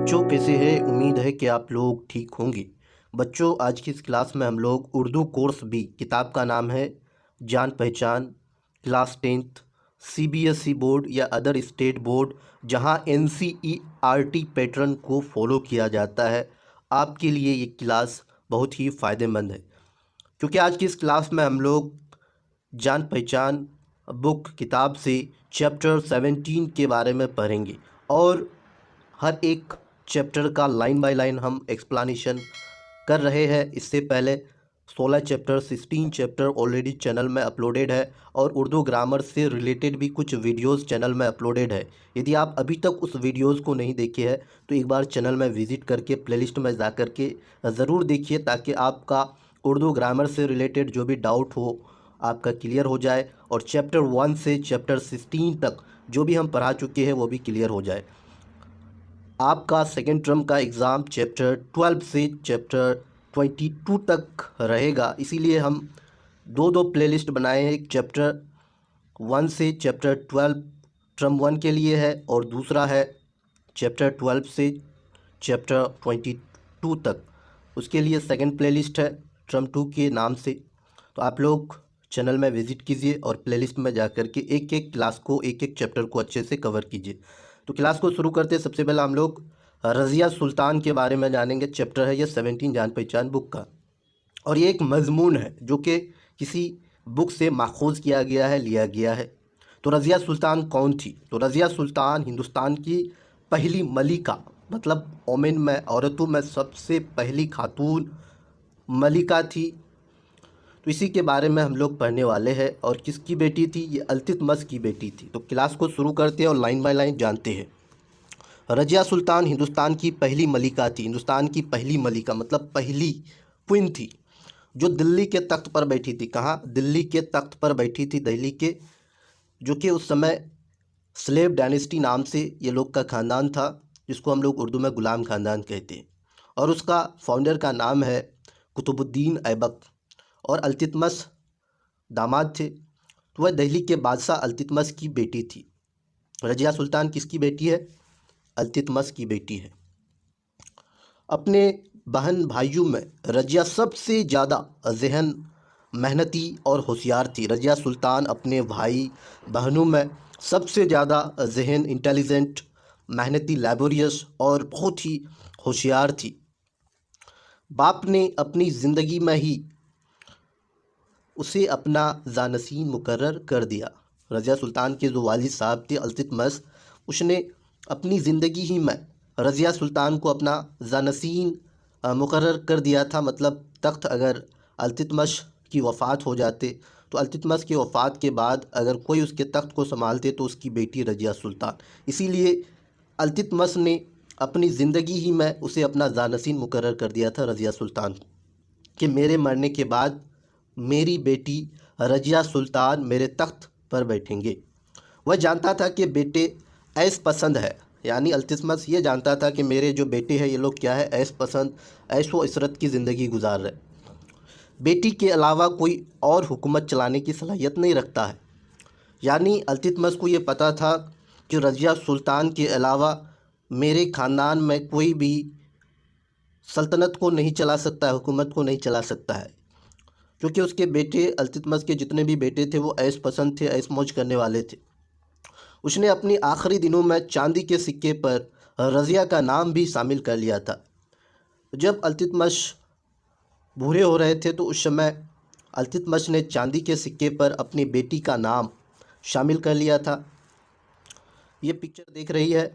बच्चों कैसे हैं। उम्मीद है कि आप लोग ठीक होंगे। बच्चों, आज की इस क्लास में हम लोग उर्दू कोर्स बी, किताब का नाम है जान पहचान, क्लास 10th, सीबीएसई बोर्ड या अदर स्टेट बोर्ड जहां एनसीईआरटी पैटर्न को फॉलो किया जाता है। आपके लिए ये क्लास बहुत ही फ़ायदेमंद है, क्योंकि आज की इस क्लास में हम लोग जान पहचान बुक किताब से चैप्टर 17 के बारे में पढ़ेंगे और हर एक चैप्टर का लाइन बाय लाइन हम एक्सप्लेनेशन कर रहे हैं। इससे पहले 16 चैप्टर 16 चैप्टर ऑलरेडी चैनल में अपलोडेड है और उर्दू ग्रामर से रिलेटेड भी कुछ वीडियोस चैनल में अपलोडेड है। यदि आप अभी तक उस वीडियोस को नहीं देखे हैं तो एक बार चैनल में विज़िट करके प्लेलिस्ट में जा कर के ज़रूर देखिए, ताकि आपका उर्दू ग्रामर से रिलेटेड जो भी डाउट हो आपका क्लियर हो जाए और चैप्टर 1 से चैप्टर 16 तक जो भी हम पढ़ा चुके हैं वो भी क्लियर हो जाए। आपका सेकेंड टर्म का एग्ज़ाम चैप्टर 12 से चैप्टर 22 तक रहेगा, इसीलिए हम दो प्लेलिस्ट बनाए हैं। एक चैप्टर 1 से चैप्टर 12 टर्म 1 के लिए है और दूसरा है चैप्टर 12 से चैप्टर 22 तक, उसके लिए सेकंड प्लेलिस्ट है टर्म 2 के नाम से। तो आप लोग चैनल में विज़िट कीजिए और प्लेलिस्ट में जा कर के एक एक क्लास को, एक एक चैप्टर को अच्छे से कवर कीजिए। तो क्लास को शुरू करते हैं। सबसे पहले हम लोग रज़िया सुल्तान के बारे में जानेंगे। चैप्टर है ये 17 जान पहचान बुक का, और ये एक मजमून है जो कि किसी बुक से माखूज़ किया गया है, लिया गया है। तो रज़िया सुल्तान कौन थी? तो रज़िया सुल्तान हिंदुस्तान की पहली मलिका, मतलब ओमेन में, औरतों में सबसे पहली खातून मलिका थी। तो इसी के बारे में हम लोग पढ़ने वाले हैं। और किसकी बेटी थी? ये अल्तितमस की बेटी थी। तो क्लास को शुरू करते हैं और लाइन बाय लाइन जानते हैं। रज़िया सुल्तान हिंदुस्तान की पहली मलिका थी। हिंदुस्तान की पहली मलिका मतलब पहली क्वीन थी, जो दिल्ली के तख्त पर बैठी थी। कहाँ? दिल्ली के तख्त पर बैठी थी, दिल्ली के, जो कि उस समय स्लेव डायनेस्टी नाम से ये लोग का ख़ानदान था, जिसको हम लोग उर्दू में ग़ुलाम ख़ानदान कहते हैं। और उसका फाउंडर का नाम है कुतुबुद्दीन ऐबक, और अल्तितमस दामाद थे। तो वह दिल्ली के बादशाह अल्तितमस की बेटी थी। रज़िया सुल्तान किसकी बेटी है? अल्तितमस की बेटी है। अपने बहन भाइयों में रज़िया सबसे ज़्यादा ज़हन, मेहनती और होशियार थी। रज़िया सुल्तान अपने भाई बहनों में सबसे ज़्यादा ज़हन, इंटेलिजेंट, मेहनती, लेबोरियस और बहुत ही होशियार थी। बाप ने अपनी ज़िंदगी में ही उसे अपना जानशीन मुकर्रर कर दिया। रज़िया सुल्तान के जो वालिद साहब थे अल्तितमस, उसने अपनी ज़िंदगी ही में रज़िया सुल्तान को अपना जानशीन मुकर्रर कर दिया था। मतलब तख्त अगर अल्तितमस की वफ़ात हो जाते तो अल्तितमस की वफ़ात के बाद अगर कोई उसके तख्त को संभालते तो उसकी बेटी रज़िया सुल्तान। इसीलिए अल्तितमस ने अपनी ज़िंदगी ही में उसे अपना जानशीन मुकर्रर कर दिया था रज़िया सुल्तान को, कि मेरे मरने के बाद मेरी बेटी रज़िया सुल्तान मेरे तख्त पर बैठेंगे। वह जानता था कि बेटे ऐश पसंद है, यानी अल्तितमस ये जानता था कि मेरे जो बेटे हैं ये लोग क्या है, ऐश पसंद, ऐश व इशरत की ज़िंदगी गुजार रहे। बेटी के अलावा कोई और हुकूमत चलाने की सलाहियत नहीं रखता है। यानी अल्तितमस को ये पता था कि रज़िया सुल्तान के अलावा मेरे ख़ानदान में कोई भी सल्तनत को नहीं चला सकता है, हुकूमत को नहीं चला सकता है, क्योंकि उसके बेटे, अल्तितमस के जितने भी बेटे थे वो ऐश पसंद थे, ऐश मौज करने वाले थे। उसने अपनी आखिरी दिनों में चांदी के सिक्के पर रज़िया का नाम भी शामिल कर लिया था। जब अल्तितमस बूढ़े हो रहे थे तो उस समय अल्तितमस ने चांदी के सिक्के पर अपनी बेटी का नाम शामिल कर लिया था। ये पिक्चर देख रही है,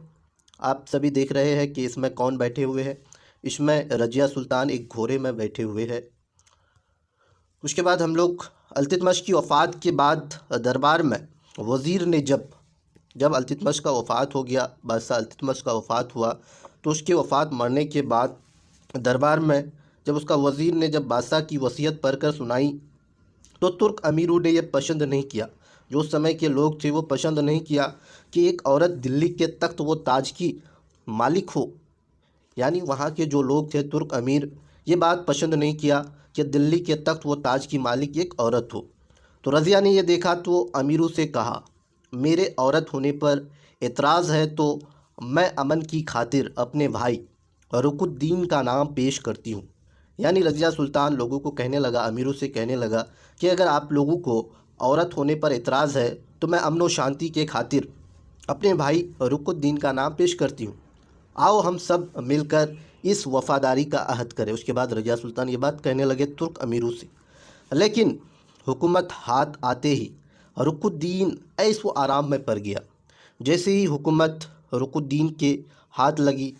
आप सभी देख रहे हैं कि इसमें कौन बैठे हुए हैं। इसमें रज़िया सुल्तान एक घोड़े में बैठे हुए हैं। उसके बाद हम लोग अल्तितमस की वफ़ात के बाद दरबार में वज़ीर ने जब अल्तितमस का वफ़ात हो गया, बादशाह अल्तितमस का वफ़ात हुआ, तो उसके वफ़ात मरने के बाद दरबार में जब उसका वज़ीर ने जब बादशाह की वसीयत पढ़कर सुनाई तो तुर्क अमीरों ने यह पसंद नहीं किया, जो उस समय के लोग थे वो पसंद नहीं किया कि एक औरत दिल्ली के तख्त व ताज की मालिक हो। यानी वहाँ के जो लोग थे तुर्क अमीर, ये बात पसंद नहीं किया कि दिल्ली के तख्त व ताज की मालिक एक औरत हो। तो रज़िया ने यह देखा तो अमीरों से कहा, मेरे औरत होने पर एतराज़ है तो मैं अमन की खातिर अपने भाई रुकुद्दीन का नाम पेश करती हूँ। यानी रज़िया सुल्तान लोगों को कहने लगा, अमीरों से कहने लगा कि अगर आप लोगों को औरत होने पर एतराज़ है तो मैं अमन व शांति के खातिर अपने भाई रुकुद्दीन का नाम पेश करती हूँ। आओ हम सब मिलकर इस वफ़ादारी का अहद करें। उसके बाद रज़िया सुल्तान ये बात कहने लगे तुर्क अमीरों से। लेकिन हुकूमत हाथ आते ही रुकुद्दीन ऐश व आराम में पड़ गया। जैसे ही हुकूमत रुकुद्दीन के हाथ लगी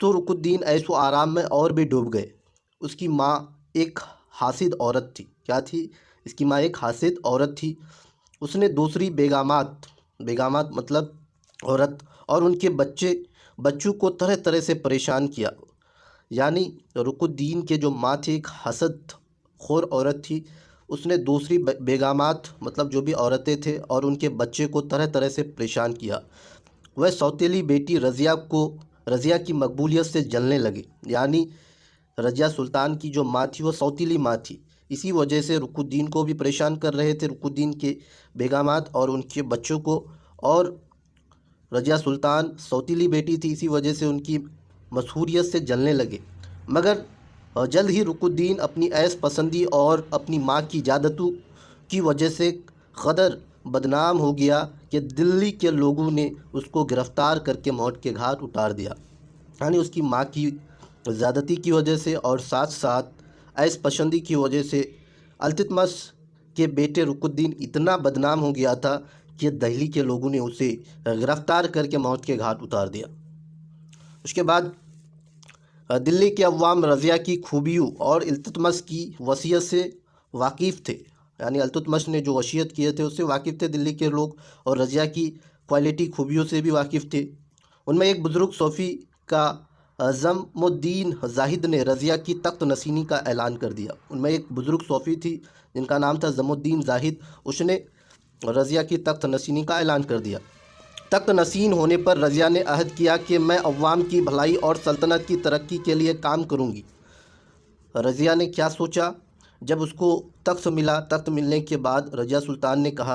तो रुकुद्दीन ऐश व आराम में और भी डूब गए। उसकी माँ एक हासिद औरत थी। क्या थी? इसकी माँ एक हासिद औरत थी। उसने दूसरी बेगामात बेगामात मतलब औरत और उनके बच्चों को तरह तरह से परेशान किया। यानी रुकुद्दीन के जो माँ थी एक हसद खोर औरत थी। उसने दूसरी बेगामात मतलब जो भी औरतें थे और उनके बच्चे को तरह तरह से परेशान किया। वह सौतेली बेटी रज़िया की मकबूलियत से जलने लगी। यानी रज़िया सुल्तान की जो माँ थी वो सौतीली माँ थी। इसी वजह से रुकुद्दीन को भी परेशान कर रहे थे, रुकुद्दीन के बेगामात और उनके बच्चों को। और रज़िया सुल्तान सौतीली बेटी थी, इसी वजह से उनकी मशहूरियत से जलने लगे। मगर जल्द ही रुकुद्दीन अपनी ऐश पसंदी और अपनी माँ की ज़्यादतों की वजह से कदर बदनाम हो गया कि दिल्ली के लोगों ने उसको गिरफ़्तार करके मौत के घाट उतार दिया। यानी उसकी माँ की ज़्यादती की वजह से और साथ साथ ऐश पसंदी की वजह से अल्तुतमिश के बेटे रुकुद्दीन इतना बदनाम हो गया था कि दिल्ली के लोगों ने उसे गिरफ़्तार करके मौत के घाट उतार दिया। उसके बाद दिल्ली के अवाम रज़िया की खूबियों और इल्तुतमिश की वसीयत से वाकिफ़ थे। यानी इल्तुतमिश ने जो वसीयत किए थे उससे वाकिफ़ थे दिल्ली के लोग, और रज़िया की क्वालिटी खूबियों से भी वाकिफ़ थे। उनमें एक बुज़ुर्ग सूफ़ी का ज़मुद्दीन ज़ाहिद ने रज़िया की तख्त नशीनी का ऐलान कर दिया। उनमें एक बुज़ुर्ग सूफ़ी थी जिनका नाम था ज़मुद्दीन ज़ाहिद। उसने रज़िया की तख्त नशीनी का ऐलान कर दिया। तख्त नशीन होने पर रज़िया ने अहद किया कि मैं अवाम की भलाई और सल्तनत की तरक्की के लिए काम करूंगी। रज़िया ने क्या सोचा, जब उसको तख्त मिला, तख्त मिलने के बाद रज़िया सुल्तान ने कहा,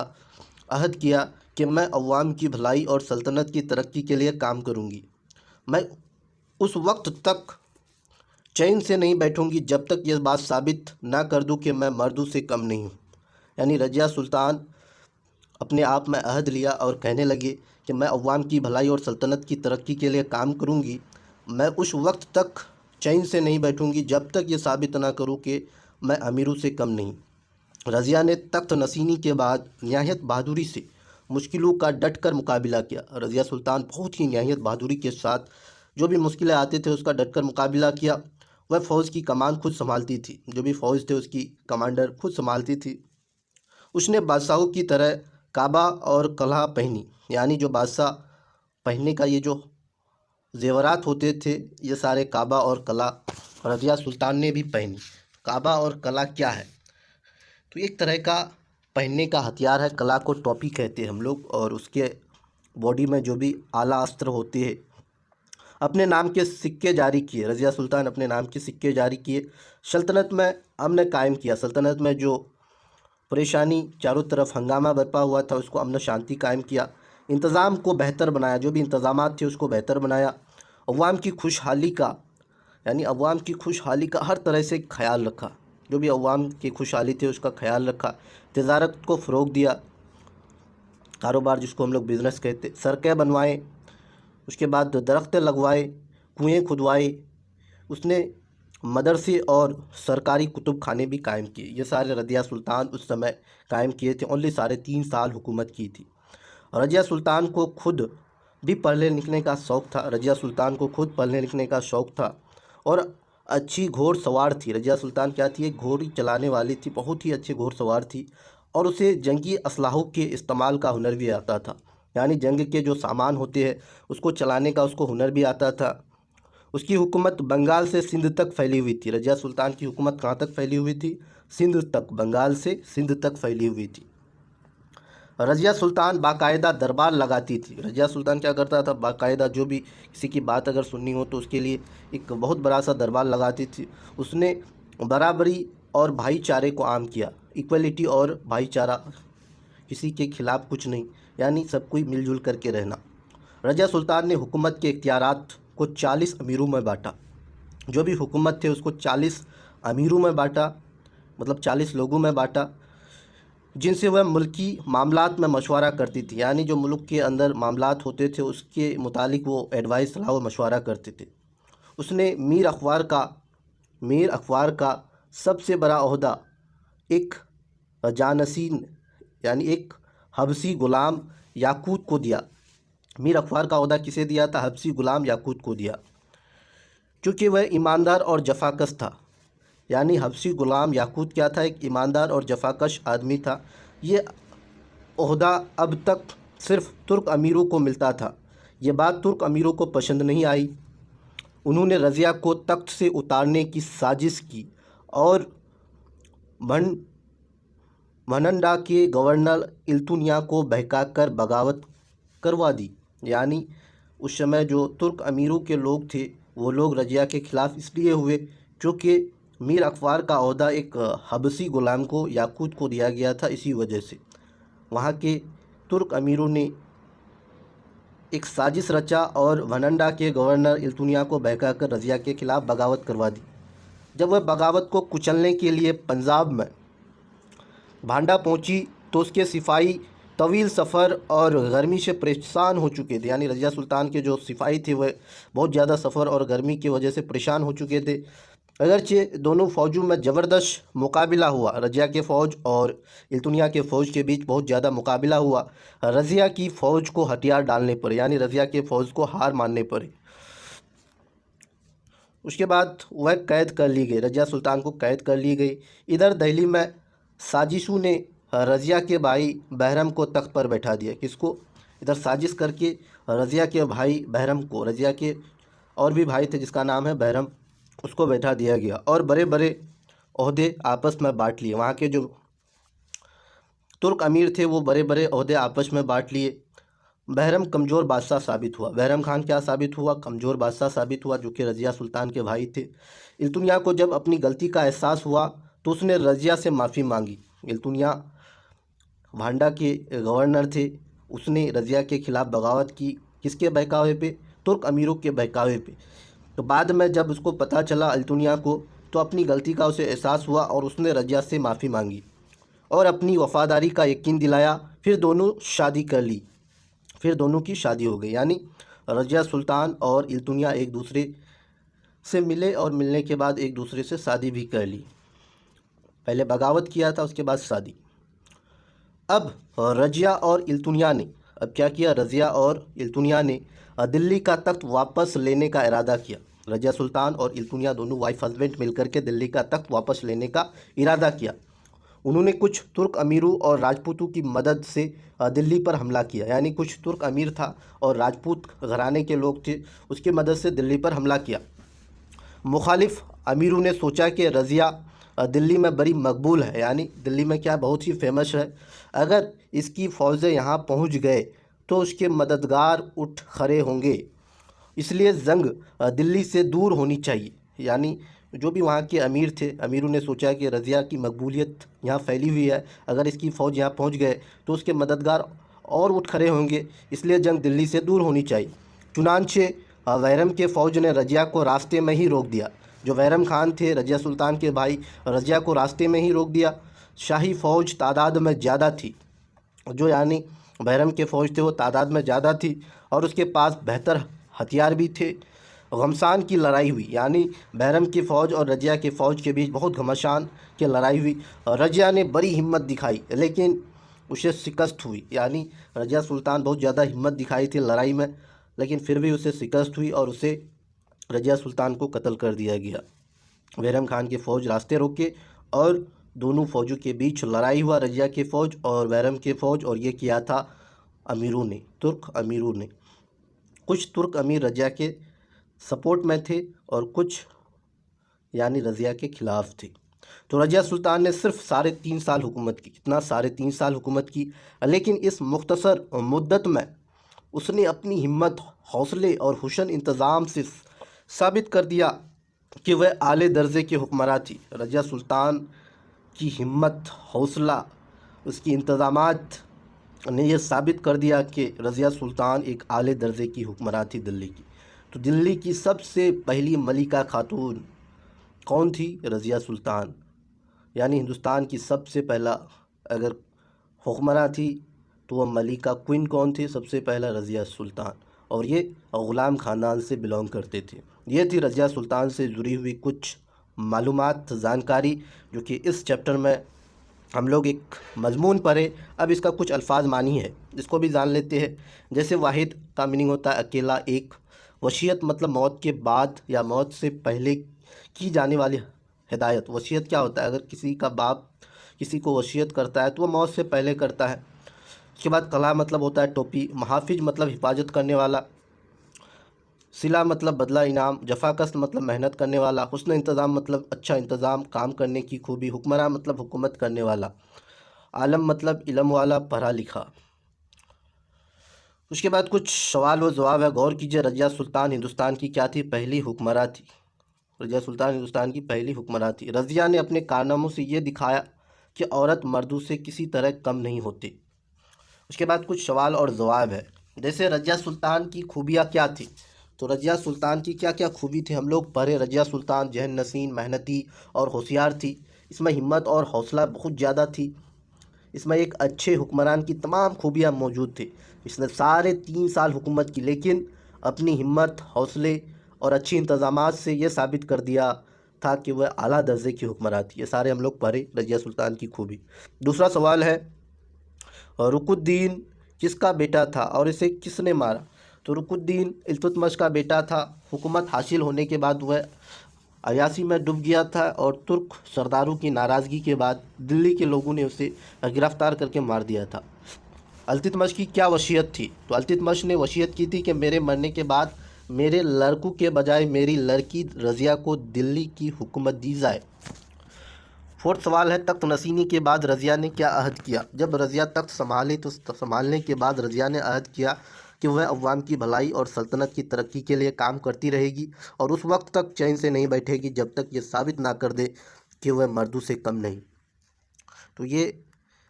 अहद किया कि मैं अवाम की भलाई और सल्तनत की तरक्की के लिए काम करूंगी। मैं उस वक्त तक चैन से नहीं बैठूंगी जब तक ये बात साबित ना कर दूं कि मैं मर्दों से कम नहीं हूँ। यानी रज़िया सुल्तान अपने आप में अहद लिया और कहने लगे कि मैं अवाम की भलाई और सल्तनत की तरक्की के लिए काम करूंगी। मैं उस वक्त तक चैन से नहीं बैठूंगी जब तक ये साबित ना करूं कि मैं अमीरों से कम नहीं। रज़िया ने तख्त नशीनी के बाद निहायत बहादुरी से मुश्किलों का डट कर मुकाबला किया। रज़िया सुल्तान बहुत ही निहायत बहादुरी के साथ जो भी मुश्किलें आते थे उसका डट कर मुकाबला किया। वह फ़ौज की कमान खुद संभालती थी, जो भी फ़ौज थे उसकी कमांडर खुद संभालती थी। उसने बादशाहों की तरह काबा और कलहा पहनी। यानी जो बादशाह पहनने का ये जो ज़ेवरात होते थे ये सारे काबा और कला रज़िया सुल्तान ने भी पहनी। काबा और कला क्या है? तो एक तरह का पहनने का हथियार है। कला को टोपी कहते हैं हम लोग, और उसके बॉडी में जो भी आला अस्त्र होते हैं। अपने नाम के सिक्के जारी किए, रज़िया सुल्तान अपने नाम के सिक्के जारी किए। सल्तनत में अमन कायम किया। सल्तनत में जो परेशानी, चारों तरफ हंगामा बरपा हुआ था, उसको अमन शांति कायम किया। इंतज़ाम को बेहतर बनाया, जो भी इंतज़ामात थे उसको बेहतर बनाया। अवाम की खुशहाली का यानी अवाम की खुशहाली का हर तरह से ख्याल रखा। जो भी अवाम की खुशहाली थे उसका ख्याल रखा। तिजारत को फ़रोग़ दिया, कारोबार जिसको हम लोग बिज़नेस कहते। सड़कें बनवाए, उसके बाद दरख्त लगवाए, कुएँ खुदवाए। उसने मदरसे और सरकारी कुतुब खाने भी कायम किए। ये सारे रज़िया सुल्तान उस समय कायम किए थे। ओनली 3.5 साल हुकूमत की थी। रज़िया सुल्तान को खुद भी पढ़ने लिखने का शौक़ था। रज़िया सुल्तान को खुद पढ़ने लिखने का शौक़ था और अच्छी घोड़सवार थी। रज़िया सुल्तान क्या थी? एक घोड़ी चलाने वाली थी, बहुत ही अच्छी घोड़सवार थी। और उसे जंगी असलाहों के इस्तेमाल का हुनर भी आता था। यानी जंग के जो सामान होते हैं उसको चलाने का उसको हुनर भी आता था। उसकी हुकूमत बंगाल से सिंध तक फैली हुई थी। रज़िया सुल्तान की हुकूमत कहाँ तक फैली हुई थी? सिंध तक, बंगाल से सिंध तक फैली हुई थी। रज़िया सुल्तान बाकायदा दरबार लगाती थी। रज़िया सुल्तान क्या करता था? बाकायदा जो भी किसी की बात अगर सुननी हो तो उसके लिए एक बहुत बड़ा सा दरबार लगाती थी। उसने बराबरी और भाईचारे को आम किया। इक्वलिटी और भाईचारा, किसी के खिलाफ कुछ नहीं, यानी सब कोई मिलजुल करके रहना। रज़िया सुल्तान ने हुकूमत के इख्तियारात को 40 अमीरों में बांटा। जो भी हुकूमत थे उसको 40 अमीरों में बांटा, मतलब 40 लोगों में बांटा, जिनसे वह मुल्की मामलात में मशवरा करती थी। यानी जो मुल्क के अंदर मामलात होते थे उसके मुतालिक वो एडवाइस, सलाह व मशवरा करते थे। उसने मीर अखबार का सबसे बड़ा ओहदा एक जानसीन यानी एक हबसी ग़ुलाम याकूत को दिया। मीर अखबार का ओहदा किसे दिया था? हबसी ग़ुलाम याकूत को दिया, क्योंकि वह ईमानदार और जफाकश था। यानी हबसी ग़ुलाम याकूत क्या था? एक ईमानदार और जफाकश आदमी था। ये ओहदा अब तक सिर्फ तुर्क अमीरों को मिलता था। ये बात तुर्क अमीरों को पसंद नहीं आई। उन्होंने रज़िया को तख्त से उतारने की साजिश की और मनंडा के गवर्नर इल्तुनिया को बहकाकर बगावत करवा दी। यानी उस समय जो तुर्क अमीरों के लोग थे वो लोग रज़िया के ख़िलाफ़ इसलिए हुए क्योंकि मीर अखबार का ओहदा एक हबसी ग़ुलाम को, याकूत को दिया गया था। इसी वजह से वहाँ के तुर्क अमीरों ने एक साजिश रचा और मनंडा के गवर्नर इल्तुनिया को बहकाकर रज़िया के ख़िलाफ़ बगावत करवा दी। जब वह बगावत को कुचलने के लिए पंजाब में भांडा पहुंची तो उसके सिपाही तवील सफ़र और गर्मी से परेशान हो चुके थे। यानी रज़िया सुल्तान के जो सिपाही थे वह बहुत ज़्यादा सफ़र और गर्मी की वजह से परेशान हो चुके थे। अगरचे दोनों फ़ौजों में ज़बरदस्त मुकाबला हुआ, रज़िया के फ़ौज और इल्तुनिया के फ़ौज के बीच बहुत ज़्यादा मुकाबला हुआ। रज़िया की फ़ौज को हथियार डालने पड़े, यानी रज़िया के फ़ौज को हार मानने पड़े। उसके बाद वह कैद कर ली गई, रज़िया सुल्तान को कैद कर ली गई। इधर दिल्ली में साजिशों ने रज़िया के भाई बहरम को तख्त पर बैठा दिया। किसको? इधर साजिश करके रज़िया के भाई बहरम को, रज़िया के और भी भाई थे जिसका नाम है बहरम, उसको बैठा दिया गया और बड़े बड़े ओहदे आपस में बांट लिए। वहाँ के जो तुर्क अमीर थे वो बड़े बड़े ओहदे आपस में बांट लिए। बहरम कमज़ोर बादशाह साबित हुआ। बहरम खान क्या साबित हुआ? कमज़ोर बादशाह साबित हुआ, जो कि रज़िया सुल्तान के भाई थे। इल्तुनिया को जब अपनी गलती का एहसास हुआ तो उसने रज़िया से माफ़ी मांगी। इल्तुनिया भांडा के गवर्नर थे, उसने रज़िया के ख़िलाफ़ बगावत की। किसके बहकावे पे? तुर्क अमीरों के बहकावे पे। तो बाद में जब उसको पता चला इल्तुनिया को, तो अपनी गलती का उसे एहसास हुआ और उसने रज़िया से माफ़ी मांगी और अपनी वफ़ादारी का यकीन दिलाया। फिर दोनों शादी कर ली, फिर दोनों की शादी हो गई। यानी रज़िया सुल्तान और इल्तुनिया एक दूसरे से मिले और मिलने के बाद एक दूसरे से शादी भी कर ली। पहले बगावत किया था, उसके बाद शादी। अब रज़िया और इल्तुनिया ने अब क्या किया? रज़िया और इल्तुनिया ने दिल्ली का तख्त वापस लेने का इरादा किया। रज़िया सुल्तान और इल्तुनिया दोनों वाइफ हस्बैंड मिलकर के दिल्ली का तख्त वापस लेने का इरादा किया। उन्होंने कुछ तुर्क अमीरों और राजपूतों की मदद से दिल्ली पर हमला किया। यानी कुछ तुर्क अमीर था और राजपूत घराने के लोग थे, उसकी मदद से दिल्ली पर हमला किया। मुखालिफ अमीरों ने सोचा कि रज़िया दिल्ली में बड़ी मकबूल है, यानी दिल्ली में क्या बहुत ही फेमस है, अगर इसकी फ़ौजें यहाँ पहुँच गए तो उसके मददगार उठ खड़े होंगे, इसलिए जंग दिल्ली से दूर होनी चाहिए। यानी जो भी वहाँ के अमीर थे, अमीरों ने सोचा कि रज़िया की मकबूलियत यहाँ फैली हुई है, अगर इसकी फ़ौज यहाँ पहुँच गए तो उसके मददगार और उठ खड़े होंगे, इसलिए जंग दिल्ली से दूर होनी चाहिए। चुनांचे बैरम के फ़ौज ने रज़िया को रास्ते में ही रोक दिया। जो बैरम खान थे, रज़िया सुल्तान के भाई, रज़िया को रास्ते में ही रोक दिया। शाही फ़ौज तादाद में ज़्यादा थी, जो यानी बैरम के फ़ौज थे वो तादाद में ज़्यादा थी और उसके पास बेहतर हथियार भी थे। घमसान की लड़ाई हुई, यानी बैरम की फ़ौज और रज़िया की फ़ौज के बीच बहुत घमासान की लड़ाई हुई। रज़िया ने बड़ी हिम्मत दिखाई लेकिन उसे शिकस्त हुई। यानी रज़िया सुल्तान बहुत ज़्यादा हिम्मत दिखाई थी लड़ाई में, लेकिन फिर भी उसे शिकस्त हुई और उसे रज़िया सुल्तान को कत्ल कर दिया गया। बैरम खान की फ़ौज रास्ते रोके और दोनों फ़ौजों के बीच लड़ाई हुआ, रज़िया की फ़ौज और बैरम की फ़ौज, और ये किया था अमीरों ने, तुर्क अमीरों ने। कुछ तुर्क अमीर रज़िया के सपोर्ट में थे और कुछ यानी रज़िया के ख़िलाफ़ थे। तो रज़िया सुल्तान ने सिर्फ 3.5 साल हुकूमत की। कितना? 3.5 साल हुकूमत की। लेकिन इस मुख्तसर मुद्दत में उसने अपनी हिम्मत, हौसले और हुसन इंतज़ाम से साबित कर दिया कि वह आले दर्जे की हुक्मरान थी। रज़िया सुल्तान की हिम्मत, हौसला, उसकी इंतज़ामात ने यह साबित कर दिया कि रज़िया सुल्तान एक आले दर्जे की हुक्मरान थी दिल्ली की। तो दिल्ली की सबसे पहली मलिका खातून कौन थी? रज़िया सुल्तान। यानी हिंदुस्तान की सबसे पहला अगर हुक्मरान थी तो वह मलिका क्वीन कौन थी? सबसे पहला रज़िया सुल्तान। और ये ग़ुलाम ख़ानदान से बिलोंग करते थे। ये थी रज़िया सुल्तान से जुड़ी हुई कुछ मालूमात, जानकारी, जो कि इस चैप्टर में हम लोग एक मजमून पढ़े। अब इसका कुछ अल्फाज मानी है, इसको भी जान लेते हैं। जैसे वाहिद का मीनिंग होता है अकेला, एक। वसीयत मतलब मौत के बाद या मौत से पहले की जाने वाली हिदायत। वसीयत क्या होता है? अगर किसी का बाप किसी को वसीयत करता है तो वह मौत से पहले करता है। उसके बाद कला मतलब होता है टोपी। महाफिज मतलब हिफाजत करने वाला। सिला मतलब बदला, इनाम। जफाकस्त मतलब मेहनत करने वाला। हुस्न इंतज़ाम मतलब अच्छा इंतज़ाम, काम करने की खूबी। हुक्मरान मतलब हुकूमत करने वाला। आलम मतलब इल्म वाला, पढ़ा लिखा। उसके बाद कुछ सवाल व जवाब है, गौर कीजिए। रज़िया सुल्तान हिंदुस्तान की क्या थी? पहली हुक्मरान थी। रज़िया सुल्तान हिंदुस्तान की पहली हुक्मरान थी। रज़िया ने अपने कारनामों से ये दिखाया कि औरत मर्दों से किसी तरह कम नहीं होती। उसके बाद कुछ सवाल और जवाब है, जैसे रज़िया सुल्तान की खूबियाँ क्या थी? तो रज़िया सुल्तान की क्या क्या खूबी थी हम लोग पढ़े। रज़िया सुल्तान जहन नशीन, मेहनती और होशियार थी। इसमें हिम्मत और हौसला बहुत ज़्यादा थी। इसमें एक अच्छे हुक्मरान की तमाम खूबियाँ मौजूद थी। इसने साढ़े 3 साल हुकूमत की, लेकिन अपनी हिम्मत, हौसले और अच्छी इंतज़ामात से ये साबित कर दिया था कि वह आला दर्जे की हुक्मरान थी। ये सारे हम लोग पढ़े रज़िया सुल्तान की खूबी। दूसरा सवाल है, रुकुद्दीन किसका बेटा था और इसे किसने मारा? तो रुकुद्दीन इल्तुतमिश का बेटा था। हुकूमत हासिल होने के बाद वह अयासी में डूब गया था और तुर्क सरदारों की नाराज़गी के बाद दिल्ली के लोगों ने उसे गिरफ्तार करके मार दिया था। इल्तुतमिश की क्या वसीयत थी? तो इल्तुतमिश ने वसीयत की थी कि मेरे मरने के बाद मेरे लड़कों के बजाय मेरी लड़की रज़िया को दिल्ली की हुकूमत दी जाए। फोर्थ सवाल है, तख्त नशीनी के बाद रज़िया ने क्या अहद किया? जब रज़िया तख्त संभाली तो संभालने के बाद रज़िया ने अहद किया कि वह अवाम की भलाई और सल्तनत की तरक्की के लिए काम करती रहेगी और उस वक्त तक चैन से नहीं बैठेगी जब तक ये साबित ना कर दे कि वह मर्दों से कम नहीं। तो ये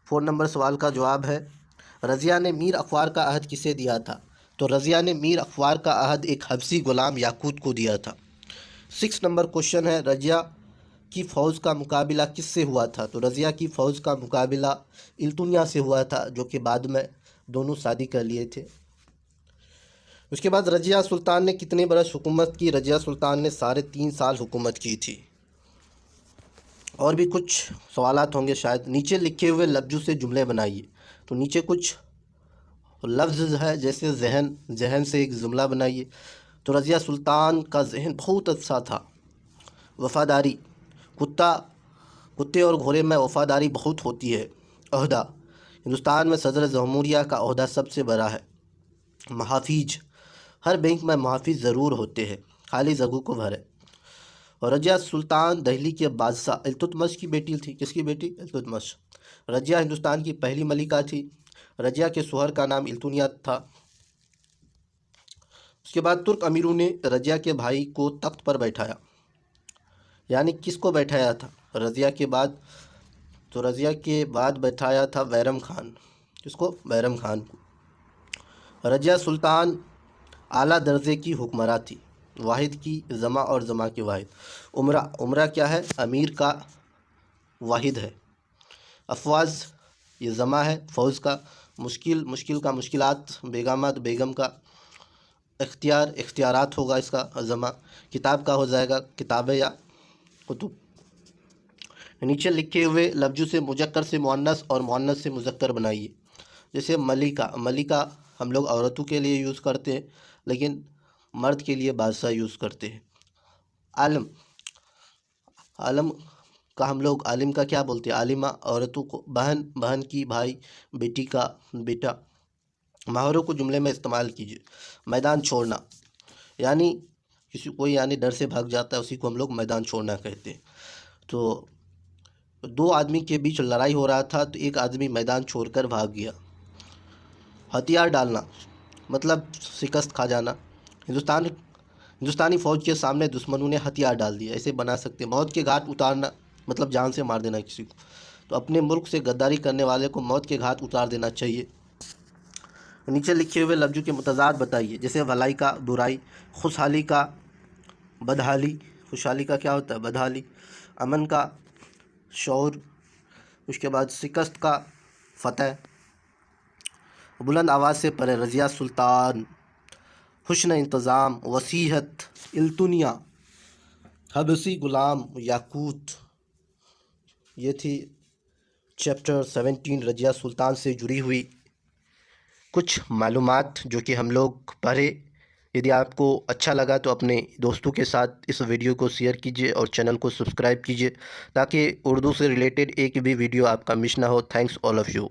4 नंबर सवाल का जवाब है। रज़िया ने मीर अखबार का अहद किसे दिया था? तो रज़िया ने मीर अखबार का अहद एक हबसी गुलाम याकूत को दिया था। 6 नंबर क्वेश्चन है, रज़िया की फ़ौज का मुकाबला किससे हुआ था? तो रज़िया की फ़ौज का मुकाबला इल्तुमिया से हुआ था, जो कि बाद में दोनों शादी कर लिए थे। उसके बाद रज़िया सुल्तान ने कितने बरस हुकूमत की? रज़िया सुल्तान ने 3.5 साल हुकूमत की थी। और भी कुछ सवालात होंगे शायद। नीचे लिखे हुए लफ्ज़ों से जुमले बनाइए। तो नीचे कुछ लफ्ज़ है, जैसे जहन, जहन से एक जुमला बनाइए। तो रज़िया सुल्तान का जहन बहुत अच्छा था। वफ़ादारी, कुत्ते और घोड़े में वफ़ादारी बहुत होती है। ओहदा, हिंदुस्तान में सदर जमहूरिया का ओहदा सबसे बड़ा है। महाफिज, हर बैंक में महाफिज ज़रूर होते हैं, खाली जगहों को भरे। और रज़िया सुल्तान दिल्ली के बादशाह इल्तुतमिश की बेटी थी। किसकी बेटी? इल्तुतमिश। रज़िया हिंदुस्तान की पहली मलिका थी। रज़िया के शोहर का नाम इल्तुनिया था। उसके बाद तुर्क अमीरों ने रज़िया के भाई को तख्त पर बैठाया। यानी किसको बैठाया था रज़िया के बाद? तो रज़िया के बाद बैठाया था बैरम खान। किसको? बैरम खान को। रज़िया सुल्तान आला दर्जे की हुक्मरान थी। वाहिद की जमा और जमा की वाहिद। उमरा, उमरा क्या है? अमीर का वाहिद है। अफवाज, ये जमा है फ़ौज का। मुश्किल, मुश्किल का मुश्किलात। बेगमात, बेगम का। इख्तियार, इख्तियारात होगा इसका जमा। किताब का हो जाएगा किताबें या कुतुब। नीचे लिखे हुए लफ्ज़ों से मुज़क्कर से मुअन्नस और मुअन्नस से मुज़क्कर बनाइए। जैसे मलिका, मलिका हम लोग औरतों के लिए यूज़ करते हैं, लेकिन मर्द के लिए बादशाह यूज़ करते हैं। आलम, आलम का हम लोग आलिम का क्या बोलते हैं? आलिमा। औरतों को बहन, बहन की भाई, बेटी का बेटा। मुहावरों को जुमले में इस्तेमाल कीजिए। मैदान छोड़ना, यानी किसी कोई यानी डर से भाग जाता है, उसी को हम लोग मैदान छोड़ना कहते हैं। तो 2 आदमी के बीच लड़ाई हो रहा था तो एक आदमी मैदान छोड़कर भाग गया। हथियार डालना मतलब शिकस्त खा जाना। हिंदुस्तानी फ़ौज के सामने दुश्मनों ने हथियार डाल दिया, ऐसे बना सकते हैं। मौत के घाट उतारना मतलब जान से मार देना किसी को। तो अपने मुल्क से गद्दारी करने वाले को मौत के घाट उतार देना चाहिए। नीचे लिखे हुए लफ्ज़ों के मुतज़ाद बताइए, जैसे भलाई का बुराई, खुशहाली का बदहाली, खुशहाली का क्या होता है बदहाली, अमन का शौर, उसके बाद शिकस्त का फ़तह, बुलंद आवाज़ से पढ़े रज़िया सुल्तान, हुस्न इंतज़ाम, वसीहत, इल्तुनिया, हबसी गुलाम, याकूत। ये थी चैप्टर 17 रज़िया सुल्तान से जुड़ी हुई कुछ मालूमात जो कि हम लोग पढ़े। यदि आपको अच्छा लगा तो अपने दोस्तों के साथ इस वीडियो को शेयर कीजिए और चैनल को सब्सक्राइब कीजिए ताकि उर्दू से रिलेटेड एक भी वीडियो आपका मिस ना हो। Thanks all of you.